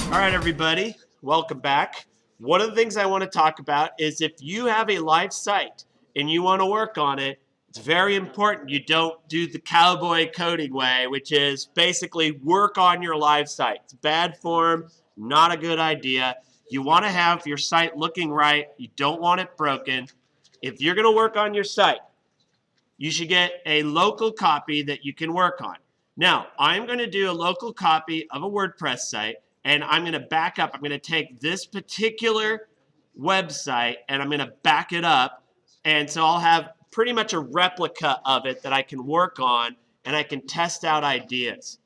All right, everybody, welcome back. One of the things I want to talk about is if you have a live site and you want to work on it, it's very important you don't do the cowboy coding way, which is basically work on your live site. It's bad form, not a good idea. You want to have your site looking right. You don't want it broken. If you're going to work on your site, you should get a local copy that you can work on. Now, I'm going to do a local copy of a WordPress site, and I'm going to back up. I'm going to take this particular website, and I'm going to back it up. And so I'll have pretty much a replica of it that I can work on, and I can test out ideas.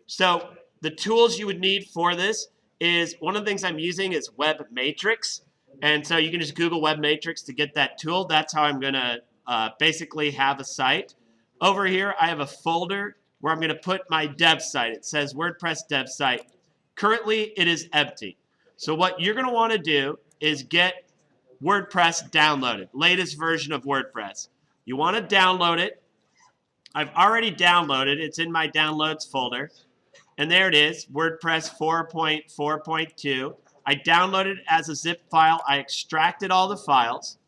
So the tools you would need for this is, one of the things I'm using is Web Matrix. And so you can just Google Web Matrix to get that tool. That's how I'm going to basically have a site. Over here, I have a folder where I'm going to put my dev site. It says WordPress dev site. Currently, it is empty. So what you're going to want to do is get WordPress downloaded, latest version of WordPress. You want to download it. I've already downloaded. It's in my downloads folder. And there it is, WordPress 4.4.2. I downloaded it as a zip file. I extracted all the files.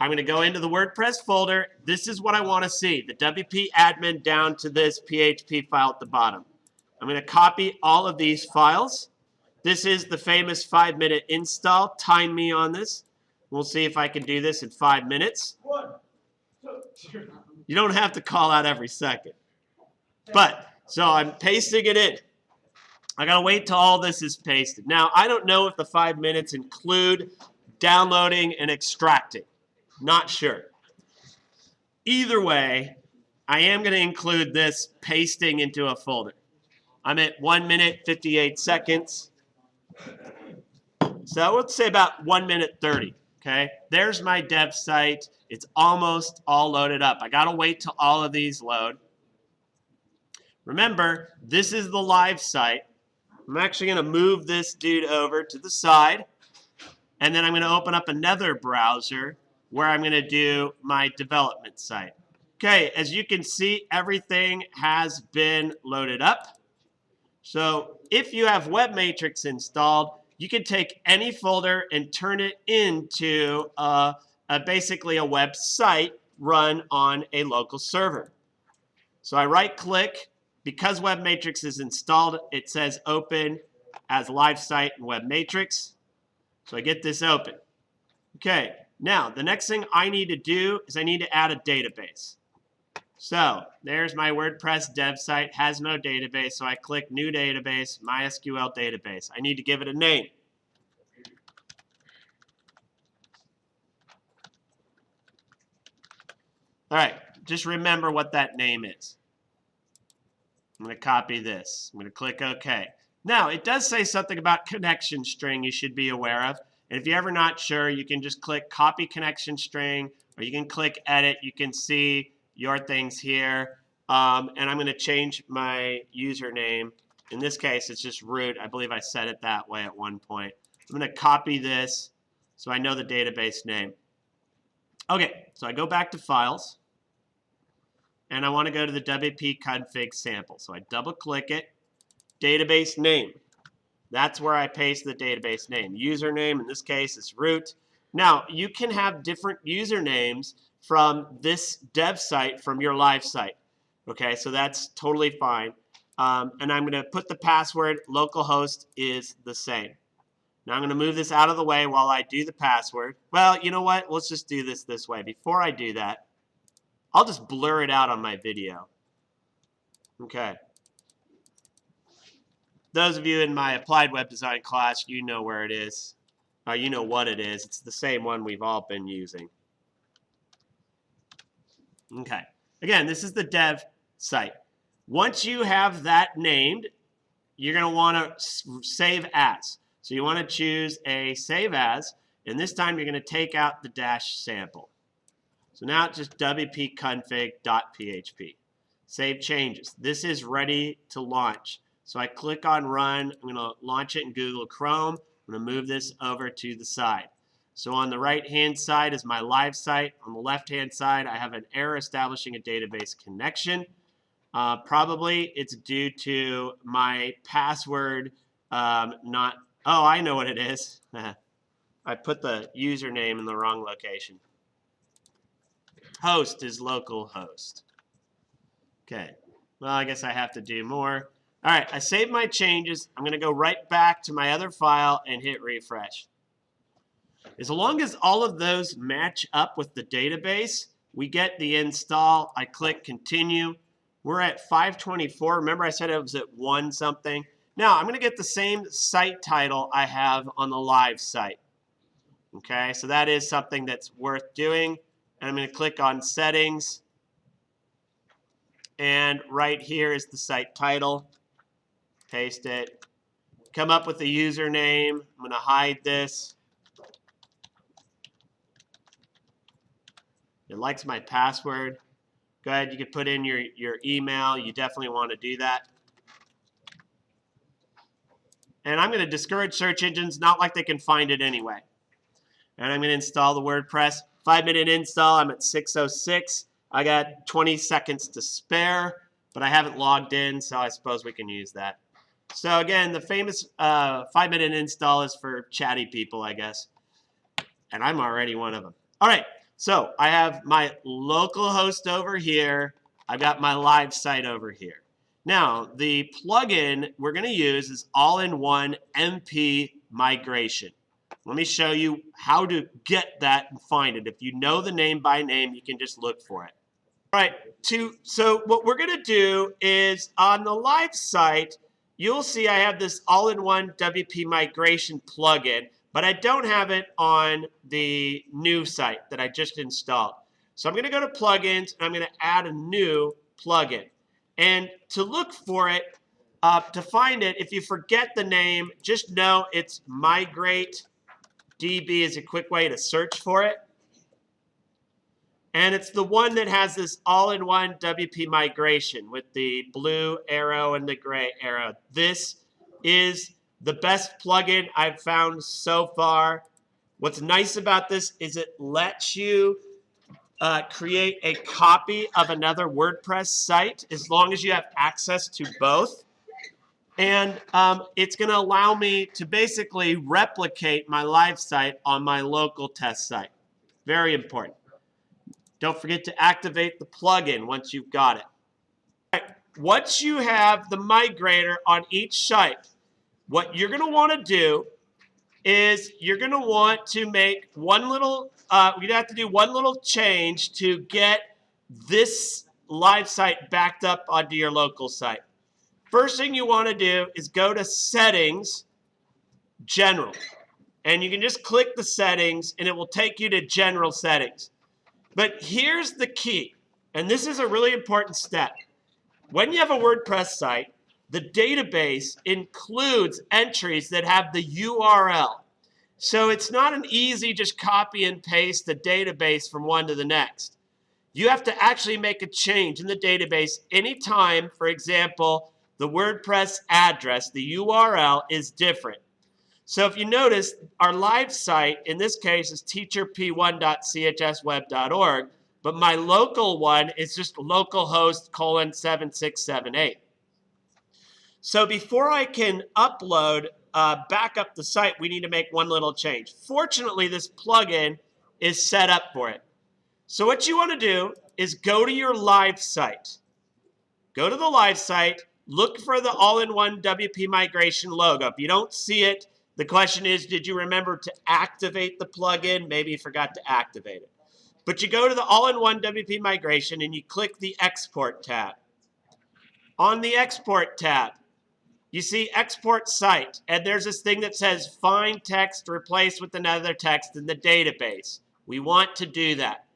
I'm going to go into the WordPress folder. This is what I want to see, the WP admin down to this PHP file at the bottom. I'm going to copy all of these files. This is the famous 5-minute install. Time me on this. We'll see if I can do this in 5 minutes. You don't have to call out every second. So I'm pasting it in. I got to wait till all this is pasted. Now, I don't know if the 5 minutes include downloading and extracting. Not sure. Either way, I am going to include this pasting into a folder. I'm at 1 minute, 58 seconds. So let's say about 1 minute 30. Okay, there's my dev site. It's almost all loaded up. I got to wait till all of these load. Remember, this is the live site. I'm actually going to move this dude over to the side. And then I'm going to open up another browser where I'm going to do my development site. Okay, as you can see, everything has been loaded up. So if you have Web Matrix installed, you can take any folder and turn it into basically a website run on a local server. So I right-click. Because Web Matrix is installed, it says open as live site in Web Matrix. So I get this open. Okay, now the next thing I need to do is I need to add a database. So there's my WordPress dev site, has no database, so I click new database, MySQL database. I need to give it a name. All right, just remember what that name is. I'm going to copy this. I'm going to click OK. Now, it does say something about connection string you should be aware of. And if you're ever not sure, you can just click Copy Connection String, or you can click Edit. You can see your things here. And I'm going to change my username. In this case, it's just root. I believe I set it that way at one point. I'm going to copy this so I know the database name. OK, so I go back to Files. And I want to go to the WP config sample. So I double click it, database name. That's where I paste the database name. Username, in this case, is root. Now, you can have different usernames from this dev site from your live site. Okay, so that's totally fine. And I'm going to put the password, localhost is the same. Now I'm going to move this out of the way while I do the password. Well, you know what? Let's just do this way. Before I do that, I'll just blur it out on my video. Okay. Those of you in my applied web design class, you know where it is. You know what it is. It's the same one we've all been using. Okay. Again, this is the dev site. Once you have that named, you're going to want to save as. So you want to choose a save as, and this time you're going to take out the dash sample. So now it's just wp-config.php. Save changes. This is ready to launch. So I click on Run. I'm going to launch it in Google Chrome. I'm going to move this over to the side. So on the right-hand side is my live site. On the left-hand side, I have an error establishing a database connection. Probably it's due to my password Not, oh, I know what it is. I put the username in the wrong location. Host is localhost. Okay, well, I guess I have to do more. All right, I saved my changes. I'm going to go right back to my other file and hit refresh. As long as all of those match up with the database, we get the install. I click continue. We're at 524. Remember I said it was at 1 something. Now I'm going to get the same site title I have on the live site. Okay, so that is something that's worth doing. And I'm going to click on settings. And right here is the site title. Paste it. Come up with a username. I'm going to hide this. It likes my password. Go ahead, you can put in your email. You definitely want to do that. And I'm going to discourage search engines, not like they can find it anyway. And I'm going to install the WordPress. 5-minute install, I'm at 606. I got 20 seconds to spare, but I haven't logged in, so I suppose we can use that. So again, the famous 5-minute install is for chatty people, I guess. And I'm already one of them. All right. So I have my local host over here. I've got my live site over here. Now, the plugin we're going to use is all-in-one MP migration. Let me show you how to get that and find it. If you know the name by name, you can just look for it. All right, so what we're going to do is on the live site, you'll see I have this all-in-one WP migration plugin. But I don't have it on the new site that I just installed. So I'm going to go to plugins, and I'm going to add a new plugin. And to look for it, to find it, if you forget the name, just know it's Migrate DB is a quick way to search for it. And it's the one that has this all-in-one WP migration with the blue arrow and the gray arrow. This is the best plugin I've found so far. What's nice about this is it lets you create a copy of another WordPress site as long as you have access to both. And it's going to allow me to basically replicate my live site on my local test site. Very important. Don't forget to activate the plugin once you've got it. All right. Once you have the migrator on each site, what you're going to want to do is you're going to want to make one little, you'd have to do one little change to get this live site backed up onto your local site. First thing you want to do is go to Settings, General. And you can just click the settings and it will take you to General Settings. But here's the key, and this is a really important step. When you have a WordPress site, the database includes entries that have the URL. So it's not an easy just copy and paste the database from one to the next. You have to actually make a change in the database anytime, for example, the WordPress address, the URL, is different. So if you notice, our live site, in this case, is teacherp1.chsweb.org, but my local one is just localhost:7678. So before I can upload, back up the site, we need to make one little change. Fortunately, this plugin is set up for it. So what you want to do is go to your live site. Go to the live site, look for the all-in-one WP migration logo. If you don't see it, the question is, did you remember to activate the plugin? Maybe you forgot to activate it. But you go to the all-in-one WP migration and you click the Export tab. On the Export tab, you see Export Site, and there's this thing that says Find Text Replaced with Another Text in the Database. We want to do that.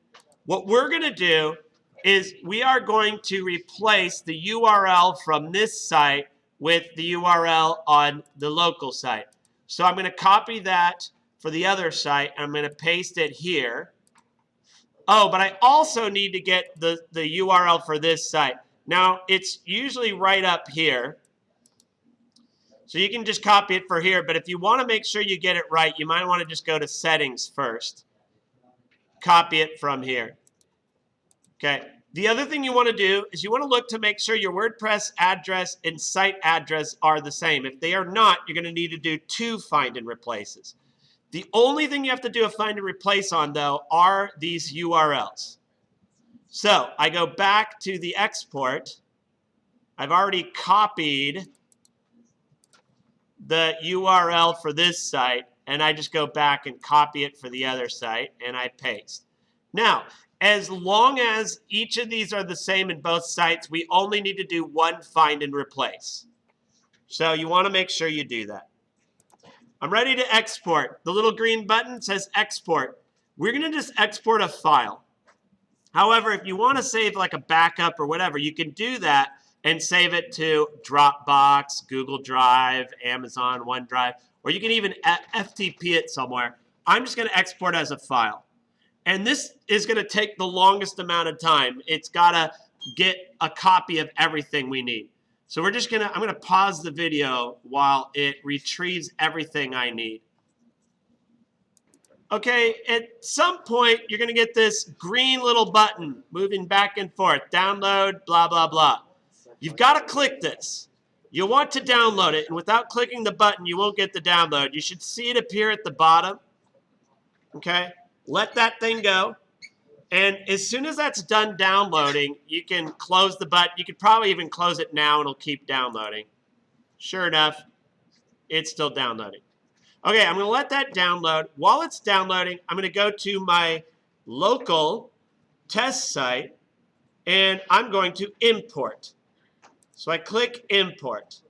What we're going to do is we are going to replace the URL from this site with the URL on the local site. So I'm going to copy that for the other site, and I'm going to paste it here. Oh, but I also need to get the URL for this site. Now, it's usually right up here. So you can just copy it for here, but if you want to make sure you get it right, you might want to just go to Settings first. Copy it from here. Okay, The other thing you want to do is you want to look to make sure your WordPress address and site address are the same. If they are not, you're going to need to do 2 find and replaces. The only thing you have to do a find and replace on, though, are these URLs. So I go back to the export. I've already copied the URL for this site, and I just go back and copy it for the other site, and I paste. Now, as long as each of these are the same in both sites, we only need to do 1 find and replace. So you want to make sure you do that. I'm ready to export. The little green button says export. We're going to just export a file. However, if you want to save like a backup or whatever, you can do that and save it to Dropbox, Google Drive, Amazon, OneDrive, or you can even FTP it somewhere. I'm just going to export as a file. And this is going to take the longest amount of time. It's got to get a copy of everything we need. So I'm going to pause the video while it retrieves everything I need. Okay, at some point, you're going to get this green little button moving back and forth. Download, blah, blah, blah. You've got to click this. You'll want to download it, and without clicking the button, you won't get the download. You should see it appear at the bottom. Okay, let that thing go. And as soon as that's done downloading, you can close the button. You could probably even close it now, and it'll keep downloading. Sure enough, it's still downloading. Okay, I'm going to let that download. While it's downloading, I'm going to go to my local test site, and I'm going to import. So I click import.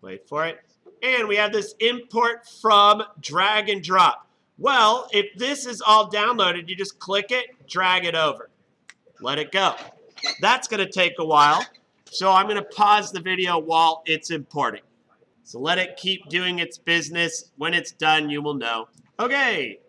Wait for it. And we have this import from drag and drop. Well, if this is all downloaded, you just click it, drag it over. Let it go. That's going to take a while. So I'm going to pause the video while it's importing. So let it keep doing its business. When it's done, you will know. Okay,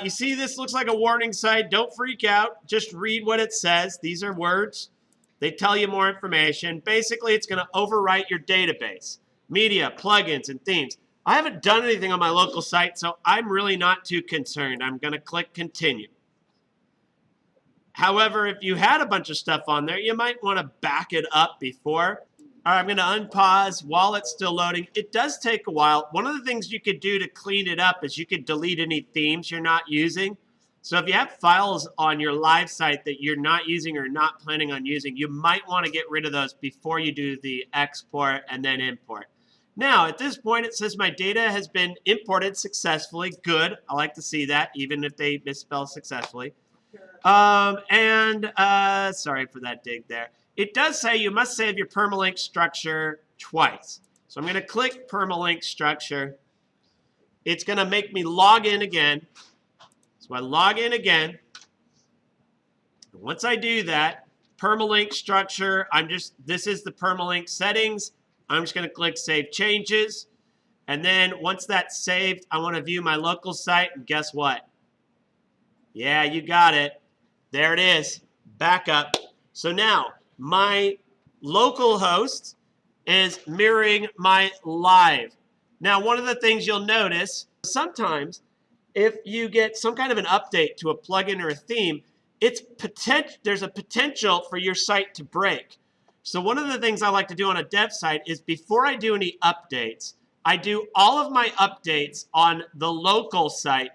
you see this looks like a warning site. Don't freak out. Just read what it says. These are words. They tell you more information. Basically, it's going to overwrite your database, media, plugins, and themes. I haven't done anything on my local site, so I'm really not too concerned. I'm going to click continue. However, if you had a bunch of stuff on there, you might want to back it up before. All right, I'm going to unpause while it's still loading. It does take a while. One of the things you could do to clean it up is you could delete any themes you're not using. So if you have files on your live site that you're not using or not planning on using, you might want to get rid of those before you do the export and then import. Now, at this point, it says my data has been imported successfully. Good. I like to see that, even if they misspell successfully. Sorry for that dig there. It does say you must save your permalink structure twice. So I'm going to click permalink structure. It's going to make me log in again. So I log in again. Once I do that, permalink structure, this is the permalink settings. I'm just going to click Save Changes. And then once that's saved, I want to view my local site. And guess what? Yeah, you got it. There it is. Backup. So now, my local host is mirroring my live. Now, one of the things you'll notice, sometimes if you get some kind of an update to a plugin or a theme, there's a potential for your site to break. So one of the things I like to do on a dev site is before I do any updates, I do all of my updates on the local site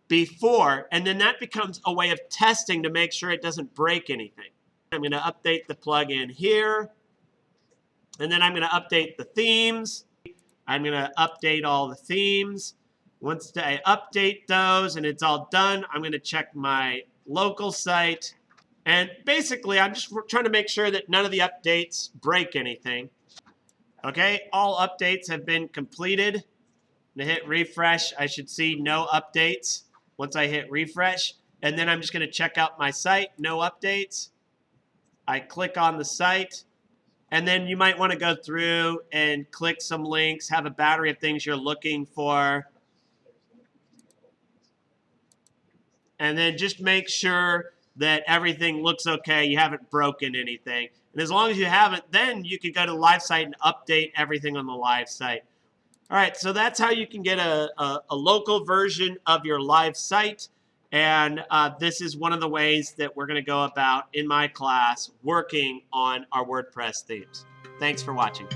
before, and then that becomes a way of testing to make sure it doesn't break anything. I'm going to update the plugin here, and then I'm going to update the themes. I'm going to update all the themes. Once I update those and it's all done, I'm going to check my local site. And basically, I'm just trying to make sure that none of the updates break anything. Okay, all updates have been completed. I'm going to hit refresh. I should see no updates once I hit refresh. And then I'm just going to check out my site, no updates. I click on the site. And then you might want to go through and click some links, have a battery of things you're looking for. And then just make sure that everything looks okay, you haven't broken anything. And as long as you haven't, then you can go to the live site and update everything on the live site. All right, so that's how you can get a local version of your live site. And this is one of the ways that we're going to go about in my class working on our WordPress themes. Thanks for watching.